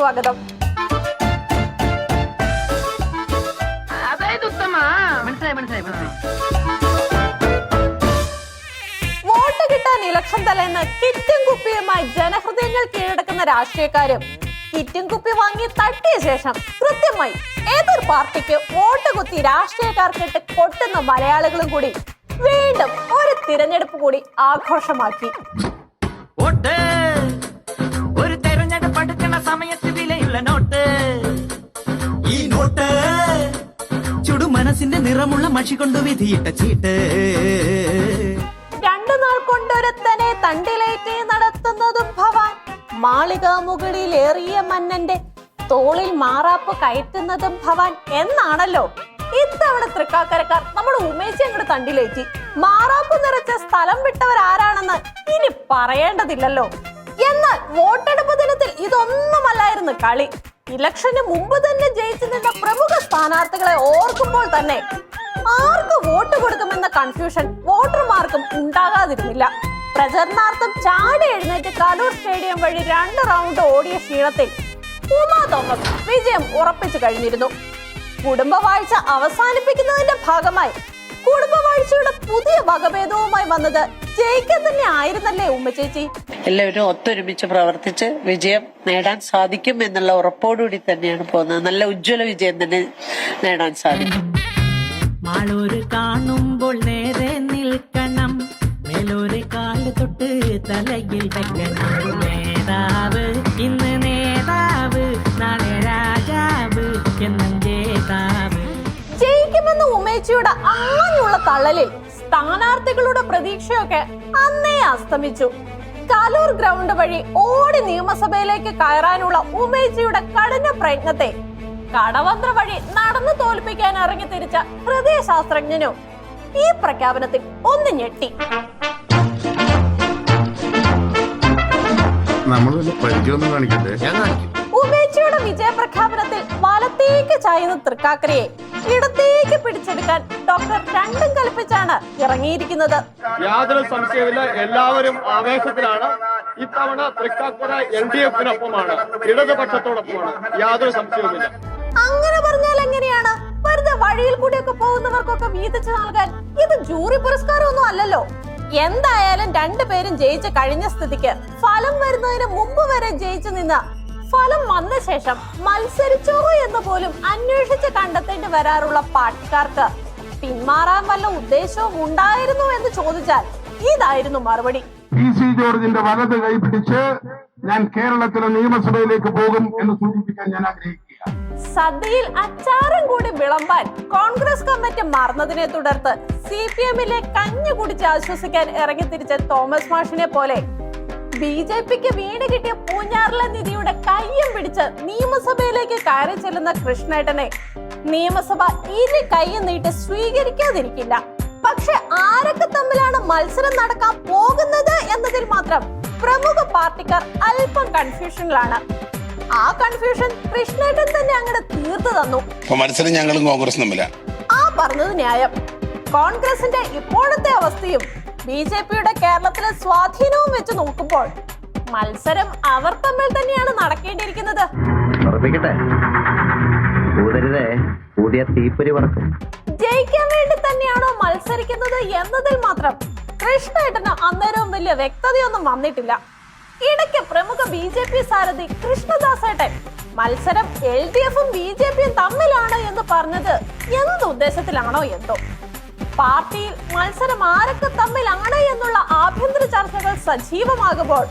സ്വാഗതം. വോട്ട് കിട്ടാൻ ഇലക്ഷൻ തലേന്ന് കിറ്റും കുപ്പിയുമായി ജനഹൃദയങ്ങൾ കീഴടക്കുന്ന രാഷ്ട്രീയക്കാരും കിറ്റും കുപ്പി വാങ്ങി തട്ടിയ ശേഷം കൃത്യമായി ഏതൊരു പാർട്ടിക്ക് വോട്ട് കുത്തി രാഷ്ട്രീയക്കാർക്കിട്ട് കൊട്ടുന്ന മലയാളികളും കൂടി വീണ്ടും ഒരു തിരഞ്ഞെടുപ്പ് കൂടി ആഘോഷമാക്കി. ഒരു തെരഞ്ഞെടുപ്പ് അടുക്കുന്ന സമയത്ത് വിലയുള്ള നോട്ട്, ഈ നോട്ട് ചുടു മനസ്സിന്റെ നിറമുള്ള മഷി കൊണ്ട് വിധിയിട്ട ചീട്ട്. 2 നാൾ കൊണ്ടൊരുത്തനെ തണ്ടിലേറ്റി നടത്തുന്നതും ഭവാൻ, മാളിക മുകളിലേറിയ മന്നന്റെ തോളിൽ മാറാപ്പ് കയറ്റുന്നതും ഭവാൻ എന്നാണല്ലോ ഇത്തവണ തൃക്കാക്കരക്കാർ നമ്മൾ ഉമേശി അങ്ങോട്ട് തണ്ടിലേറ്റി. മാറാപ്പ് നിറച്ച സ്ഥലം വിട്ടവരാരാണെന്ന് ഇനി പറയേണ്ടതില്ലല്ലോ. എന്നാൽ വോട്ടെടുപ്പ് ദിനത്തിൽ ഇതൊന്നുമല്ലായിരുന്നു കളി. ഇലക്ഷന് മുമ്പ് തന്നെ ജയിച്ചു നിന്ന പ്രമുഖ സ്ഥാനാർത്ഥികളെ ഓർക്കുമ്പോൾ തന്നെ ആർക്ക് വോട്ട് കൊടുക്കുമെന്ന കൺഫ്യൂഷൻ വോട്ടർമാർക്കും ഉണ്ടാകാതിരുന്നില്ല. പ്രചരണാർത്ഥം ചാടി എഴുന്നേറ്റ് കലൂർ സ്റ്റേഡിയം വഴി 2 റൗണ്ട് ഓടിയ ക്ഷീണത്തിൽ ഉമാ തോമസ് വിജയം ഉറപ്പിച്ചു കഴിഞ്ഞിരുന്നു. കുടുംബവാഴ്ച അവസാനിപ്പിക്കുന്നതിന്റെ ഭാഗമായി കുടുംബവാഴ്ചയുടെ പുതിയ വകഭേദവുമായി വന്നത് ജയിക്കാൻ തന്നെ ആയിരുന്നല്ലേ ഉമ്മച്ചേച്ചി? എല്ലാവരും ഒത്തൊരുമിച്ച് പ്രവർത്തിച്ച് വിജയം നേടാൻ സാധിക്കും എന്നുള്ള ഉറപ്പോടുകൂടി തന്നെയാണ് പോകുന്നത്. നല്ല ഉജ്ജ്വല വിജയം തന്നെ നേടാൻ സാധിക്കും. മാളൂര് കാണുമ്പോൾ നേരെ നിൽക്കണം, മേലൂര് കാല് തൊട്ട് തലയിൽ വെക്കണം. നേതാവ് ഇന്ന് നേതാവ്, നാളെ രാജാവ് എന്നും ജേതാവ്. ജയിക്കുമെന്ന് ഉമേച്ചിയുടെ അങ്ങനെയുള്ള തള്ളലിൽ സ്ഥാനാർത്ഥികളുടെ പ്രതീക്ഷയൊക്കെ അന്നേ അസ്തമിച്ചു. കലൂർ ഗ്രൗണ്ട് വഴി ഓടി നിയമസഭയിലേക്ക് കയറാനുള്ള ഉമേച്ചിയുടെ കഠിന പ്രയത്നത്തെ കടവന്ത്ര വഴി നടന്നു തോൽപ്പിക്കാൻ ഇറങ്ങി തിരിച്ച ഹൃദയശാസ്ത്രജ്ഞനും ഈ പ്രഖ്യാപനത്തിൽ ഒന്ന് ഞെട്ടി. ഉമേച്ചിയുടെ വിജയപ്രഖ്യാപനത്തിൽ വലത്തേക്ക് ചായുന്ന തൃക്കാക്കരയെ ഇടത്തേക്ക് പിടിച്ചെടുക്കാൻ ഡോക്ടർ രണ്ടും കൽപ്പിച്ചാണ് ഇറങ്ങിയിരിക്കുന്നത്. യാതൊരു സംശയമില്ല, എല്ലാവരും ആവേശത്തിലാണ്. ഇത്തവണ തൃക്കാക്കര LDF-നൊപ്പമാണ്, ഇടതുപക്ഷത്തോടൊപ്പമാണ്, യാതൊരു സംശയവുമില്ല. അങ്ങനെ പറഞ്ഞാൽ എങ്ങനെയാണ്? വെറുതെ വഴിയിൽ കൂടിയൊക്കെ പോകുന്നവർക്കൊക്കെ വീതിച്ചു നൽകാൻ ഇത് ജൂറി പുരസ്കാരമൊന്നും അല്ലല്ലോ. എന്തായാലും 2 പേരും ജയിച്ച് കഴിഞ്ഞ സ്ഥിതിക്ക് ഫലം വരുന്നതിന് മുമ്പ് വരെ ജയിച്ചു നിന്ന ഫലം വന്ന ശേഷം മത്സരിച്ചോ എന്ന് പോലും അന്വേഷിച്ച് കണ്ടെത്തേണ്ടി വരാറുള്ള പാർട്ടിക്കാർക്ക് പിന്മാറാൻ വല്ല ഉദ്ദേശവും ഉണ്ടായിരുന്നു എന്ന് ചോദിച്ചാൽ ഇതായിരുന്നു മറുപടി. PC ജോർജിന്റെ വലത് കൈ പിടിച്ച് ഞാൻ കേരളത്തിലെ നിയമസഭയിലേക്ക് പോകും എന്ന് സൂചിപ്പിക്കാൻ ഞാൻ ആഗ്രഹിക്കുക. സദ്യയിൽ അച്ചാറും കൂടി വിളമ്പാൻ കോൺഗ്രസ് കമ്മിറ്റി മറന്നതിനെ തുടർന്ന് CPM-ലെ കഞ്ഞി കുടിച്ച് ആശ്വസിക്കാൻ ഇറങ്ങിത്തിരിച്ച തോമസ് മാഷിനെ പോലെ BJP-ക്ക് വീണ് കിട്ടിയ പൂഞ്ഞാറിലെ നിധിയുടെ കയ്യും പിടിച്ച് നിയമസഭയിലേക്ക് കയറി ചെല്ലുന്ന കൃഷ്ണേട്ടനെ നിയമസഭ ഇരു കൈയും നീട്ടി സ്വീകരിക്കാതിരിക്കില്ല. പക്ഷെ ആരൊക്കെ തമ്മിലാണ് മത്സരം നടക്കാൻ പോകുന്നത് എന്നതിൽ മാത്രം പ്രമുഖ പാർട്ടിക്കാർ അല്പം കൺഫ്യൂഷനിലാണ്. ആ കൺഫ്യൂഷൻ കൃഷ്ണേട്ടൻ തന്നെ അങ്ങോട്ട് തീർത്തു തന്നു. മത്സരം ഞങ്ങളും കോൺഗ്രസും തമ്മിലാണ്. ആ പറഞ്ഞത് ന്യായം. കോൺഗ്രസിന്റെ ഇപ്പോഴത്തെ അവസ്ഥയും BJP-യുടെ കേരളത്തിലെ സ്വാധീനവും വെച്ച് നോക്കുമ്പോൾ മത്സരം അവർ തമ്മിൽ തന്നെയാണ് നടക്കേണ്ടിയിരിക്കുന്നത്. ജയിക്കാൻ വേണ്ടി തന്നെയാണോ മത്സരിക്കുന്നത് എന്നതിൽ മാത്രം കൃഷ്ണേട്ടന് അന്നേരവും വലിയ വ്യക്തതയൊന്നും വന്നിട്ടില്ല. ഇടയ്ക്ക് പ്രമുഖ BJP സാരഥി കൃഷ്ണദാസേട്ടൻ മത്സരം LDF-ഉം BJP-യും തമ്മിലാണ് എന്ന് പറഞ്ഞത് എന്ത് ഉദ്ദേശത്തിലാണോ എന്തോ. പാർട്ടിയിൽ മത്സരം ആരൊക്കെ തമ്മിലാണ് എന്നുള്ള ആഭ്യന്തര ചർച്ചകൾ സജീവമാകുമ്പോൾ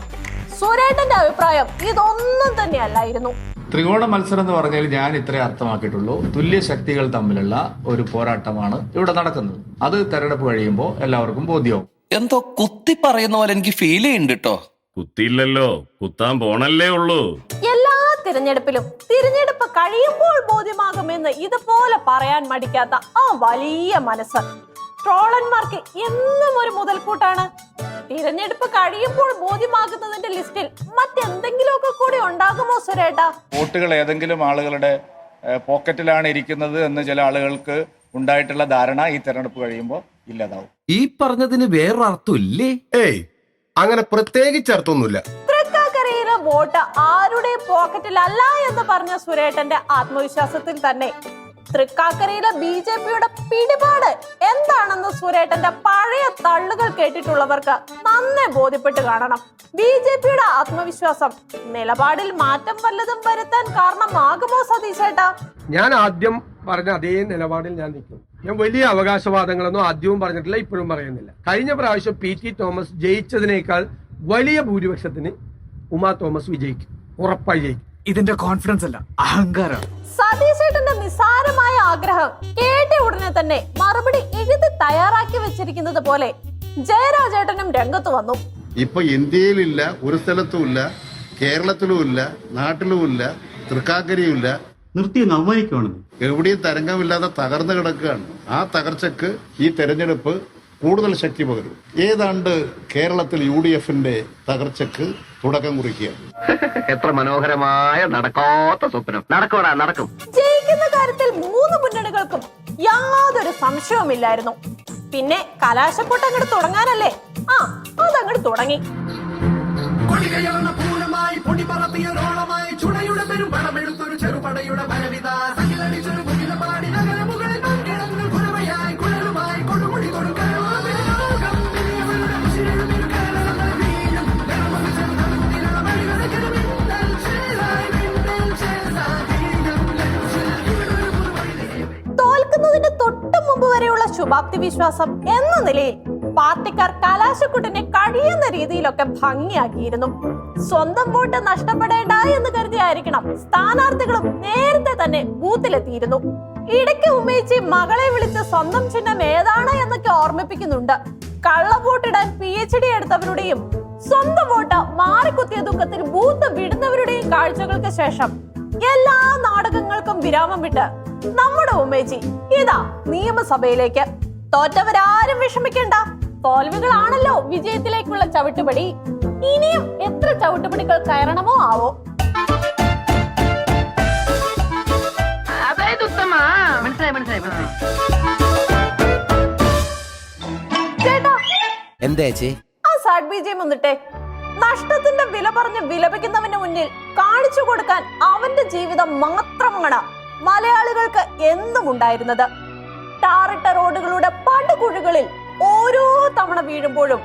സുരേട്ടന്റെ അഭിപ്രായം ഇതൊന്നും തന്നെയല്ലായിരുന്നു. ത്രികോണ മത്സരം എന്ന് പറഞ്ഞാൽ ഞാൻ ഇത്രേ അർത്ഥമാക്കിയിട്ടുള്ളൂ. തുല്യ ശക്തികൾ തമ്മിലുള്ള ഒരു പോരാട്ടമാണ് ഇവിടെ നടക്കുന്നത്. അത് തെരഞ്ഞെടുപ്പ് കഴിയുമ്പോൾ എല്ലാവർക്കും ബോധ്യവും. എന്തോ കുത്തി പറയുന്ന പോലെ എനിക്ക് ഫീൽ ചെയ്യുന്നുണ്ട് കേട്ടോ. കുത്തിയില്ലല്ലോ, കുത്താൻ പോണല്ലേ ഉള്ളൂ. എല്ലാ തിരഞ്ഞെടുപ്പിലും തിരഞ്ഞെടുപ്പ് കഴിയുമ്പോൾ ബോധ്യമാകുമെന്ന് ഇതുപോലെ പറയാൻ മടിക്കാത്ത ആ വലിയ മനസ്സ് ട്രോളന്മാർക്ക് എന്നും ഒരു മുതൽക്കൂട്ടാണ്. തിരഞ്ഞെടുപ്പ് കഴിയുമ്പോൾ ബോധ്യമാകുന്നതിന്റെ ലിസ്റ്റിൽ മറ്റെന്തെങ്കിലുമൊക്കെ കൂടി ഉണ്ടാകുമോ സുരേട്ടാ? വോട്ടുകൾ ഏതെങ്കിലും ആളുകളുടെ പോക്കറ്റിലാണ് ഇരിക്കുന്നത് എന്ന് ചില ആളുകൾക്ക് ഉണ്ടായിട്ടുള്ള ധാരണ ഈ തെരഞ്ഞെടുപ്പ് കഴിയുമ്പോൾ ഇല്ലാതാവും. ഈ പറഞ്ഞതിന് വേറൊരർത്ഥം ഇല്ലേ? ഏയ്, അങ്ങനെ പ്രത്യേകിച്ച് അർത്ഥമൊന്നുമില്ല. തൃക്കാക്കരയിലെ വോട്ട് ആരുടെയും പോക്കറ്റിലല്ല എന്ന് പറഞ്ഞ സുരേട്ടന്റെ ആത്മവിശ്വാസത്തിൽ തന്നെ തൃക്കാക്കരയിലെ BJPയുടെ പിടിപാട് എന്താണെന്ന് സുരേട്ടന്റെ പഴയ തള്ളുകൾ കേട്ടിട്ടുള്ളവർക്ക് നന്നെ ബോധ്യപ്പെട്ട് കാണണം. BJPയുടെ ആത്മവിശ്വാസം നിലപാടിൽ മാറ്റം വല്ലതും വരുത്താൻ കാരണമാകുമോ സതീശേട്ടാ? ഞാൻ ആദ്യം പറഞ്ഞ അതേ നിലപാടിൽ ഞാൻ നിൽക്കും. ഞാൻ വലിയ അവകാശവാദങ്ങളൊന്നും ആദ്യവും പറഞ്ഞിട്ടില്ല, ഇപ്പോഴും പറയുന്നില്ല. കഴിഞ്ഞ പ്രാവശ്യം PT തോമസ് ജയിച്ചതിനേക്കാൾ വലിയ ഭൂരിപക്ഷത്തിന് ഉമാ തോമസ് വിജയിക്കും, ഉറപ്പായി ജയിക്കും. ഇതിന്റെ കോൺഫിഡൻസ് അല്ല, അഹങ്കാരം. സതീശേട്ടന്റെ നിസ്സാരമായ ആഗ്രഹം കേട്ട ഉടനെ തന്നെ മറുപടി എഴുതി തയ്യാറാക്കി വെച്ചിരിക്കുന്നത് പോലെ ജയരാജേട്ടനും രംഗത്ത് വന്നു. ഇപ്പൊ ഇന്ത്യയിലില്ല, ഒരു സ്ഥലത്തുമില്ല, കേരളത്തിലുമില്ല, നാട്ടിലുമില്ല, തൃക്കാക്കരയുമില്ല, നിർത്തി അവമാനിക്കുവാണ്. എവിടെയും തരംഗമില്ലാതെ തകർന്നു കിടക്കുകയാണ്. ആ തകർച്ചക്ക് ഈ തെരഞ്ഞെടുപ്പ് കൂടുതൽ ശക്തി പകരും. ഏതാണ്ട് കേരളത്തിൽ UDFന്റെ തകർച്ചക്ക് തുടക്കം കുറിക്കുകയാണ്. എത്ര മനോഹരമായ നടക്കാത്ത സ്വപ്നം. നടക്കും. ജയിക്കുന്ന കാര്യത്തിൽ മൂന്ന് മുന്നണികൾക്കും യാതൊരു സംശയവുമില്ലായിരുന്നു. പിന്നെ കലാശപ്പൊട്ട് അങ്ങോട്ട് തുടങ്ങാനല്ലേ? അതങ്ങോട്ട് തുടങ്ങി. തോൽക്കുന്നതിന് തൊട്ടു മുമ്പ് വരെയുള്ള ശുഭാപ്തി വിശ്വാസം എന്ന നിലയിൽ പാർട്ടിക്കാർ കലാശക്കുട്ടിനെ കഴിയുന്ന രീതിയിലൊക്കെ ഭംഗിയാക്കിയിരുന്നു. സ്വന്തം വോട്ട് നഷ്ടപ്പെടേണ്ട എന്ന് കരുതിയായിരിക്കണം സ്ഥാനാർത്ഥികളും നേരത്തെ തന്നെ ബൂത്തിലെത്തിയിരുന്നു. ഇടയ്ക്ക് ഉമ്മേച്ചി മകളെ വിളിച്ച് സ്വന്തം ചിഹ്നം ഏതാണ് എന്നൊക്കെ ഓർമ്മിപ്പിക്കുന്നുണ്ട്. കള്ളവോട്ടിടാൻ PhD എടുത്തവരുടെയും സ്വന്തം വോട്ട് മാറിക്കുത്തിയ ദുഃഖത്തിൽ ബൂത്ത് വിടുന്നവരുടെയും കാഴ്ചകൾക്ക് ശേഷം എല്ലാ നാടകങ്ങൾക്കും വിരാമം വിട്ട് നമ്മുടെ ഉമ്മേച്ചി ഇതാ നിയമസഭയിലേക്ക്. തോറ്റവരാരും വിഷമിക്കേണ്ട, തോൽവികളാണല്ലോ വിജയത്തിലേക്കുള്ള ചവിട്ടുപടി. ഇനിയും എത്ര ചവിട്ടുപടികൾ കയറണമോ ആവോ. ചേട്ടാ, ആ സാഡ് BGM വന്നിട്ടെ. നഷ്ടത്തിന്റെ വില പറഞ്ഞ് വിലപിക്കുന്നവന് മുന്നിൽ കാണിച്ചു കൊടുക്കാൻ അവന്റെ ജീവിതം മാത്രമാണ് മലയാളികൾക്ക് എന്നും ഉണ്ടായിരുന്നത്. ടാറിട്ട റോഡുകളുടെ പടുകുഴികളിൽ ഓരോ തവണ വീഴുമ്പോഴും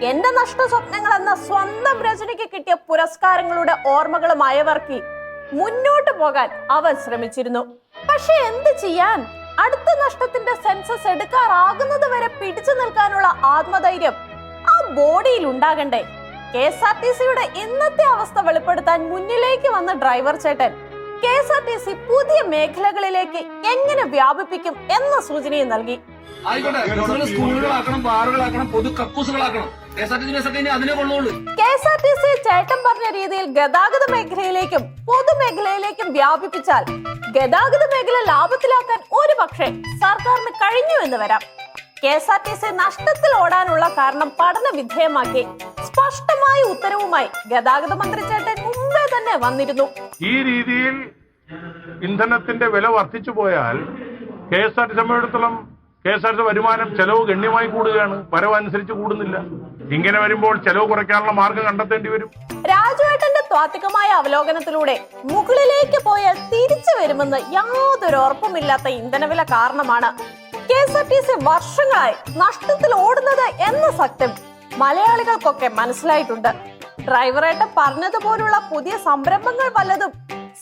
എന്റെ നഷ്ട സ്വപ്നങ്ങൾ എന്ന സ്വന്തം രചനയ്ക്ക് കിട്ടിയ പുരസ്കാരങ്ങളുടെ ഓർമ്മകളും അയവർക്കി മുന്നോട്ട് പോകാൻ അവൻ ശ്രമിച്ചിരുന്നു. പക്ഷെ എന്ത് ചെയ്യാൻ, അടുത്ത നഷ്ടത്തിന്റെ സെൻസസ് എടുക്കാറാകുന്നത് വരെ പിടിച്ചു നിൽക്കാനുള്ള ആത്മധൈര്യം ആ ബോഡിയിൽ ഉണ്ടാകണ്ടേ? KSRTCയുടെ ഇന്നത്തെ അവസ്ഥ വെളിപ്പെടുത്താൻ മുന്നിലേക്ക് വന്ന ഡ്രൈവർ ചേട്ടൻ KSRTC പുതിയ മേഖലകളിലേക്ക് എങ്ങനെ വ്യാപിപ്പിക്കും എന്ന സൂചനയും നൽകി. സ്കൂളുകളാക്കണം, ബാറുകളാക്കണം, പൊതു കക്കൂസുകളാക്കണം. KSRTC ചേട്ടൻ പറഞ്ഞ രീതിയിൽ ഗതാഗത മേഖലയിലേക്കും പൊതുമേഖലയിലേക്കും വ്യാപിപ്പിച്ചാൽ ഗതാഗത മേഖല ലാഭത്തിലാക്കാൻ ഒരു പക്ഷേ സർക്കാരിന് കഴിഞ്ഞു എന്ന് വരാം. KSRTC നഷ്ടത്തിൽ ഓടാനുള്ള കാരണം പഠന വിധേയമാക്കി സ്പഷ്ടമായ ഉത്തരവുമായി ഗതാഗത മന്ത്രി ചേട്ടൻ മുമ്പേ തന്നെ വന്നിരുന്നു. ഈ രീതിയിൽ ഇന്ധനത്തിന്റെ വില വർദ്ധിച്ചു പോയാൽ KSRTC സംബന്ധിച്ചിടത്തോളം KSRTC വരുമാനം ചെലവ് ഗണ്യമായി കൂടുകയാണ്, വരവനുസരിച്ച് കൂടുന്നില്ല. ഇങ്ങനെ വരുമ്പോൾ ചെലവ് കുറയ്ക്കാനുള്ള മാർഗം കണ്ടെത്തേണ്ടി വരും. രാജുവേട്ടന്റെ ത്വാത്വികമായ അവലോകനത്തിലൂടെ മുകളിലേക്ക് പോയാൽ തിരിച്ചു വരുമെന്ന് യാതൊരു ഉറപ്പുമില്ലാത്ത ഇന്ധനവില കാരണമാണ് KSRTC വർഷങ്ങളായി നഷ്ടത്തിൽ ഓടുന്നത് എന്ന സത്യം മലയാളികൾക്കൊക്കെ മനസ്സിലായിട്ടുണ്ട്. ഡ്രൈവറേട്ട പറഞ്ഞതുപോലുള്ള പുതിയ സംരംഭങ്ങൾ വല്ലതും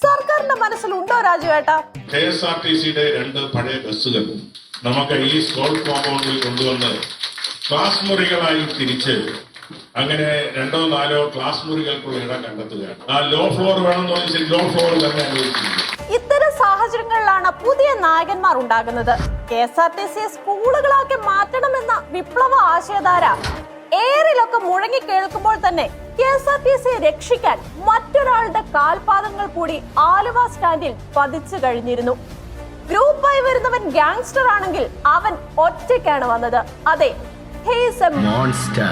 സർക്കാരിന്റെ മനസ്സിലുണ്ടോ രാജുവേട്ട? KSRTCയുടെ 2 പഴയ ബസ്സുകൾ നമുക്ക് ഈ സ്കൂൾ കോമ്പൗണ്ടിൽ കൊണ്ടുവന്ന് ക്ലാസ് മുറികളായി തിരിച്ച് അങ്ങനെ 2 or 4 ക്ലാസ് മുറികൾക്കുള്ള ഇടം കണ്ടെത്തുകയാണ്. ആ ലോ ഫ്ലോർ വേണമെന്ന് പറഞ്ഞാൽ ലോ ഫ്ലോർ തന്നെ അനുവദിച്ചിട്ടുണ്ട്. ഇത്തരം സാഹചര്യങ്ങളിലാണ് പുതിയ നായകന്മാർ ഉണ്ടാകുന്നത്. KSRTC സ്കൂളുകളാക്കി മാറ്റണമെന്ന വിപ്ലവ ആശയധാര ഏറിലൊക്കെ മുഴങ്ങി കേൾക്കുമ്പോൾ തന്നെ KSRTC രക്ഷിക്കാൻ മറ്റൊരാളുടെ കാൽപാദങ്ങൾ കൂടി ആലുവ സ്റ്റാൻഡിൽ പതിച്ചു കഴിഞ്ഞിരുന്നു. ഗ്രൂപ്പായി വരുന്നവൻ ഗാങ്സ്റ്റർ ആണെങ്കിൽ അവൻ ഒറ്റയ്ക്കാണ് വന്നത്. അതെ, he is a monster.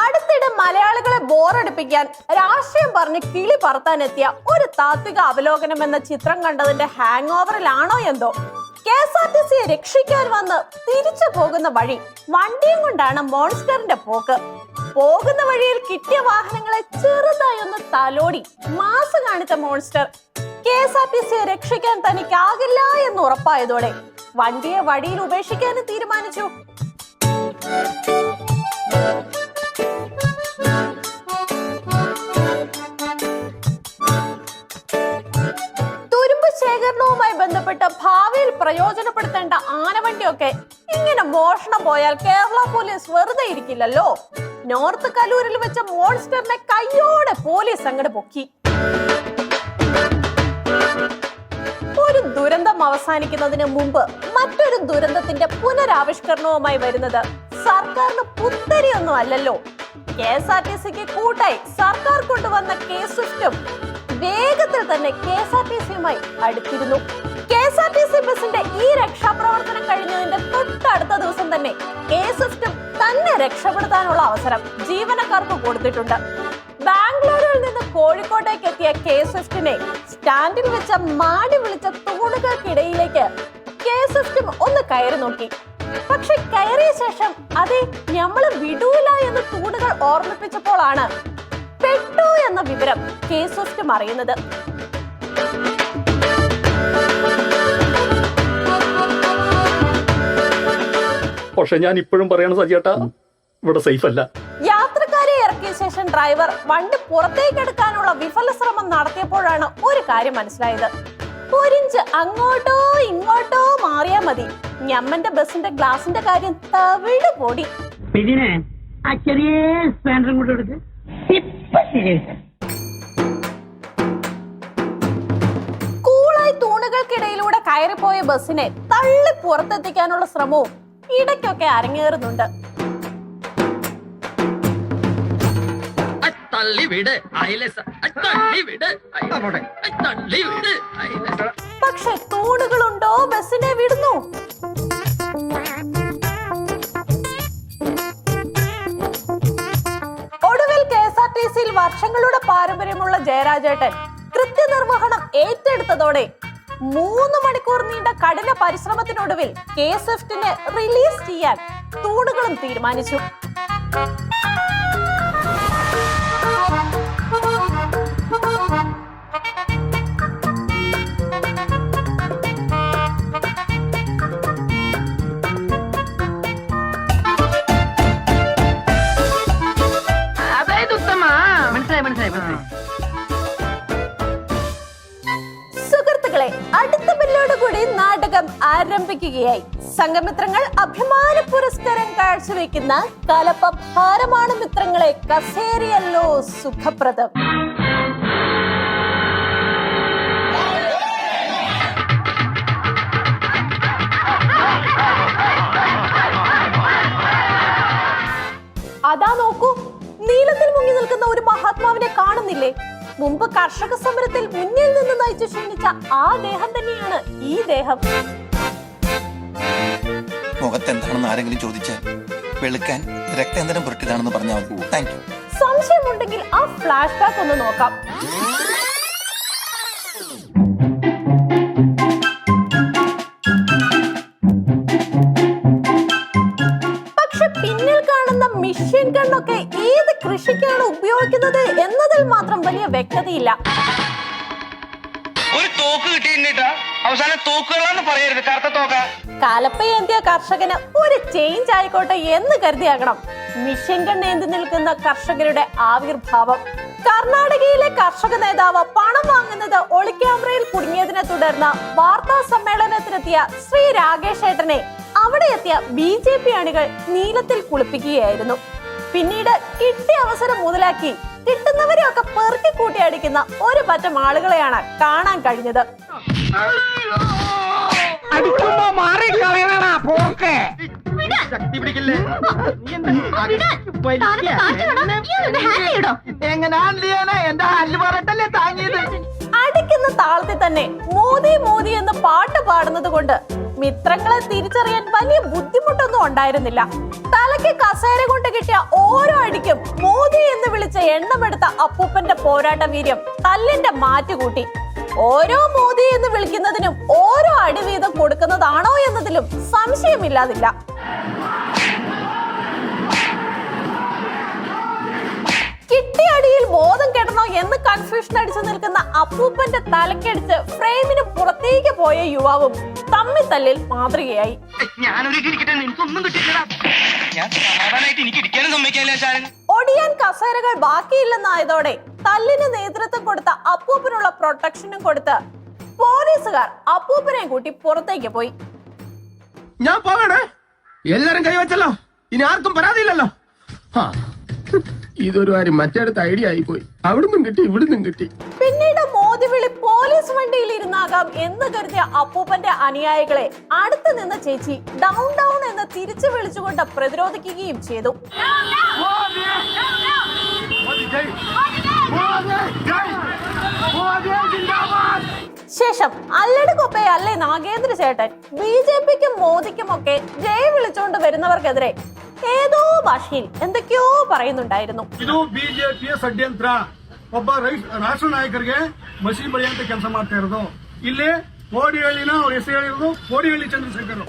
അടുത്തിടെ മലയാളികളെ ബോറടിപ്പിക്കാൻ രാഷ്ട്രീയം പറഞ്ഞ് കിളി പറത്താനെത്തിയ ഒരു താത്വിക അവലോകനം എന്ന ചിത്രം കണ്ടതിന്റെ ഹാങ് ഓവറിലാണോ എന്തോ KSRTC രക്ഷിക്കാൻ വന്ന് തിരിച്ചു പോകുന്ന വഴി വണ്ടിയും കൊണ്ടാണ് മോൺസ്റ്ററിന്റെ പോക്ക്. പോകുന്ന വഴിയിൽ കിട്ടിയ വാഹനങ്ങളെ ചെറുതായി ഒന്ന് തലോടി മാസ് കാണിച്ച മോൺസ്റ്റർ KSRTC രക്ഷിക്കാൻ തനിക്കാകില്ല എന്ന് ഉറപ്പായതോടെ വണ്ടിയെ വഴിയിൽ ഉപേക്ഷിക്കാനും തീരുമാനിച്ചു. തുരുമ്പ് ശേഖരണവുമായി ബന്ധപ്പെട്ട് ഭാവിയിൽ പ്രയോജനപ്പെടുത്തേണ്ട ആനവണ്ടിയൊക്കെ ഇങ്ങനെ മോഷണം പോയാൽ കേരള പോലീസ് വെറുതെ ഇരിക്കില്ലല്ലോ. നോർത്ത് കലൂരിൽ വെച്ച മോൺസ്റ്ററിനെ കയ്യോടെ പോലീസ് അങ്ങോട്ട് പൊക്കി. ഒരു ദുരന്തം അവസാനിക്കുന്നതിന് മുമ്പ് മറ്റൊരു ദുരന്തത്തിന്റെ പുനരാവിഷ്കരണവുമായി വരുന്നത് സർക്കാരിന് പുത്തരിയൊന്നും അല്ലല്ലോ. KSRTCക്ക് കൂട്ടായി സർക്കാർ കൊണ്ടുവന്ന K-Swift വേഗത്തിൽ തന്നെ KSRTCയുമായി അടുത്തിരുന്നു. KSRTC ബസിന്റെ ഈ രക്ഷാപ്രവർത്തനം കഴിഞ്ഞതിന്റെ തൊട്ടടുത്ത ദിവസം തന്നെ K-Swift തന്നെ രക്ഷപ്പെടുത്താനുള്ള അവസരം ജീവനക്കാർക്ക് കൊടുത്തിട്ടുണ്ട്. ബാംഗ്ലൂരിൽ നിന്ന് കോഴിക്കോട്ടേക്ക് എത്തിയ K-Swiftനെ സ്റ്റാൻഡിൽ വെച്ച മാടി വിളിച്ച തൂണുകൾക്കിടയിലേക്ക് K-Swift ഒന്ന് കയറി നോക്കി. പക്ഷെ കയറിയ ശേഷം അതെ ഞമ്മള് വിടൂല എന്ന് തൂണുകൾ ഓർമ്മിപ്പിച്ചപ്പോഴാണ് പെട്ടു എന്ന വിവരം K-Swift അറിയുന്നത്. പക്ഷെ ഞാൻ ഇപ്പോഴും പറയണ സജിയേട്ടാ, ഇവിടെ സേഫ് അല്ല. യാത്രക്കാരെ ഇറക്കിയ ശേഷം ഡ്രൈവർ വണ്ടി പുറത്തേക്ക് എടുക്കാനുള്ള വിഫല ശ്രമം നടത്തിയപ്പോഴാണ് ഒരു കാര്യം മനസ്സിലായത്. ഒരിഞ്ച് അങ്ങോട്ടോ ഇങ്ങോട്ടോ മാറിയാ മതി, ഞമ്മന്റെ ബസിന്റെ ഗ്ലാസിന്റെ കാര്യം തവിട് പൊടി. കൂളായി തൂണുകൾക്കിടയിലൂടെ കയറിപ്പോയ ബസിനെ തള്ളി പുറത്തെത്തിക്കാനുള്ള ശ്രമവും ഇടയ്ക്കൊക്കെ അരങ്ങേറുന്നുണ്ട്. പക്ഷെ തൂണുകളുണ്ടോ ബസിനെ വിടുന്നു? ഒടുവിൽ KSRTCയിൽ വർഷങ്ങളുടെ പാരമ്പര്യമുള്ള ജയരാജേട്ടൻ കൃത്യനിർവഹണം ഏറ്റെടുത്തതോടെ 3 മണിക്കൂർ നീണ്ട കഠിന പരിശ്രമത്തിനൊടുവിൽ K-Swiftനെ റിലീസ് ചെയ്യാൻ തൂണുകളും തീരുമാനിച്ചു. സുഹൃത്തുക്കളെ, അടുത്ത ബില്ലോടുകൂടി നാടകം ആരംഭിക്കുകയായി. സംഘമിത്രങ്ങൾ അഭിമാന പുരസ്കാരം കാഴ്ചവെക്കുന്ന കലപഭാരമാണ് മിത്രങ്ങളെ കസേരയല്ലോ സുഖപ്രദം. അതാ നോക്കൂ, നീലത്തിൽ മുങ്ങി നിൽക്കുന്ന ഒരു മഹാത്മാവിനെ കാണുന്നില്ലേ? മുമ്പ് കർഷക സമരത്തിൽ മുന്നിൽ നിന്ന് നയിച്ചു ക്ഷീണിച്ച ആ ദേഹം തന്നെയാണ് ഈ ദേഹം. മുഖത്തെന്താണെന്ന് ആരെങ്കിലും ചോദിച്ചാൽ വെളുക്കാൻ രക്തേന്ദ്രം പുരട്ടിയതാണെന്ന് പറഞ്ഞാൽ മതി. Thank you. സംശയമുണ്ടെങ്കിൽ ആ ഫ്ലാഷ് ബാക്ക് ഒന്ന് നോക്കാം. പക്ഷെ പിന്നിൽ കാണുന്ന മിഷ്യൻ കണ്ണൊക്കെ ഏത് കൃഷിക്കാണ് ഉപയോഗിക്കുന്നത് എന്നതിൽ മാത്രം വലിയ വ്യക്തതയില്ല. ഒരു തോക്ക് കിട്ടിയിട്ടാ അവസാനം തോക്കുകളാന്ന് പറയരുത്, കറുത്ത തോക്ക. കലപ്പയേന്തിയ കർഷകന് ഒരു ചേഞ്ച് ആയിക്കോട്ടെ എന്ന് കരുതിയാകണം മിഷ്യൻ കണ്ണേന്തി നിൽക്കുന്ന കർഷകരുടെ ആവിർഭാവം. കർണാടകയിലെ കർഷക നേതാവ് പണം വാങ്ങുന്നത് ഒളിക്യാമറയിൽ കുടുങ്ങിയതിനെ തുടർന്ന് വാർത്താ സമ്മേളനത്തിനെത്തിയ ശ്രീ രാകേഷ് ഏട്ടനെ അവിടെ എത്തിയ BJP അണികൾ നീലത്തിൽ കുളിപ്പിക്കുകയായിരുന്നു. പിന്നീട് കിട്ടിയ അവസരം മുതലാക്കി കിട്ടുന്നവരെയൊക്കെ പെറുക്കി കൂട്ടി അടിക്കുന്ന ഒരു പറ്റം ആളുകളെയാണ് കാണാൻ കഴിഞ്ഞത്. അടിക്കുന്ന താളത്തിൽ തന്നെ മോദി മോദി എന്ന് പാട്ട് പാടുന്നത് കൊണ്ട് മിത്രങ്ങളെ തിരിച്ചറിയാൻ വലിയ ബുദ്ധിമുട്ടൊന്നും ഉണ്ടായിരുന്നില്ല. തലയ്ക്ക് കസേര കൊണ്ട് കിട്ടിയ ഓരോ അടിക്കും മോദി എന്ന് വിളിച്ച് എണ്ണമെടുത്ത അപ്പൂപ്പന്റെ പോരാട്ട വീര്യം തല്ലിന്റെ മാറ്റുകൂട്ടി. ഓരോ മോദി എന്ന് വിളിക്കുന്നതിനും ഓരോ അടി വീതം കൊടുക്കുന്നതാണോ എന്നതിലും സംശയമില്ലാതില്ല. കിട്ടിയ അടിയിൽ ബോധം കെടണോ എന്ന് കൺഫ്യൂഷൻ അടിച്ചു നിൽക്കുന്ന അപ്പൂപ്പന്റെ തലക്കടിച്ച് ഫ്രെയിമിന് പുറത്തേക്ക് പോയ യുവാവും തമ്മിത്തല്ലിൽ മാതൃകയായി. ഒടിയാൻ കസേരകൾ ബാക്കിയില്ലെന്നായതോടെ തല്ലിന് നേതൃത്വം കൊടുത്ത അപ്പൂപ്പനുള്ള പ്രൊട്ടക്ഷനും കൊടുത്ത് പോലീസുകാർ അപ്പൂപ്പനെ കൂട്ടി പുറത്തേക്ക് പോയി. ഞാൻ പോകണേ, എല്ലാരും കൈവച്ചല്ലോ, ഇനി ആർക്കും പരാതിയില്ലല്ലോ. ഇതൊരു കാര്യം മറ്റേടത്ത് ഐഡിയ ആയിപ്പോയി. അവിടുന്നും കിട്ടി ഇവിടുന്നും കിട്ടി. പിന്നീട് മോദി വിളി പോലീസ് വണ്ടിയിൽ ഇരുന്നാകാം എന്ന് കരുതിയ അപ്പൂപ്പന്റെ അനുയായികളെ അടുത്ത് നിന്ന് ചേച്ചി ഡൗൺ ഡൗൺ എന്ന് തിരിച്ചു വിളിച്ചുകൊണ്ട് പ്രതിരോധിക്കുകയും ചെയ്തു. ശേഷം അല്ലട് കൊപ്പയല്ലേ നാഗേന്ദ്ര ചേട്ടൻ BJPക്കും മോദിക്കും ഒക്കെ ജയ് വിളിച്ചുകൊണ്ട് വരുന്നവർക്കെതിരെ ഏതോ ഭാഷയിൽ എന്തൊക്കെയോ പറയുന്നുണ്ടായിരുന്നു. ಇದು ಬಿಜೆಪಿಯ ಷಡ್ಯಂತ್ರ. ಒಬ್ಬ ರಾಷ್ಟ್ರ ನಾಯಕರಿಗೆ ಮಸಿ ಬಳಿಯಂತ ಕೆಲಸ ಮಾಡ್ತಾ ಇರೋದು. ಇಲ್ಲಿ ಕೋಡಿಹಳ್ಳಿನ ಅವ್ರ ಹೆಸರು ಹೇಳಿರೋದು ಕೋಡಿಹಳ್ಳಿ ಚಂದ್ರಶೇಖರ್.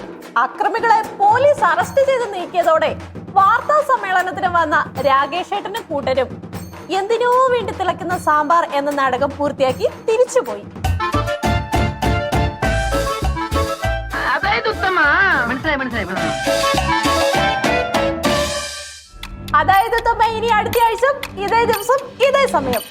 അക്രമികളെ പോലീസ് അറസ്റ്റ് ചെയ്ത് നീക്കിയതോടെ വാർത്താ സമ്മേളനത്തിന് വന്ന രാകേഷ് ഏട്ടനും കൂട്ടരും എന്തിനോ വേണ്ടി തിളക്കുന്ന സാമ്പാർ എന്ന നാടകം പൂർത്തിയാക്കി തിരിച്ചുപോയി. അതായത് ഇനി അടുത്ത ആഴ്ച ഇതേ ദിവസം ഇതേ സമയം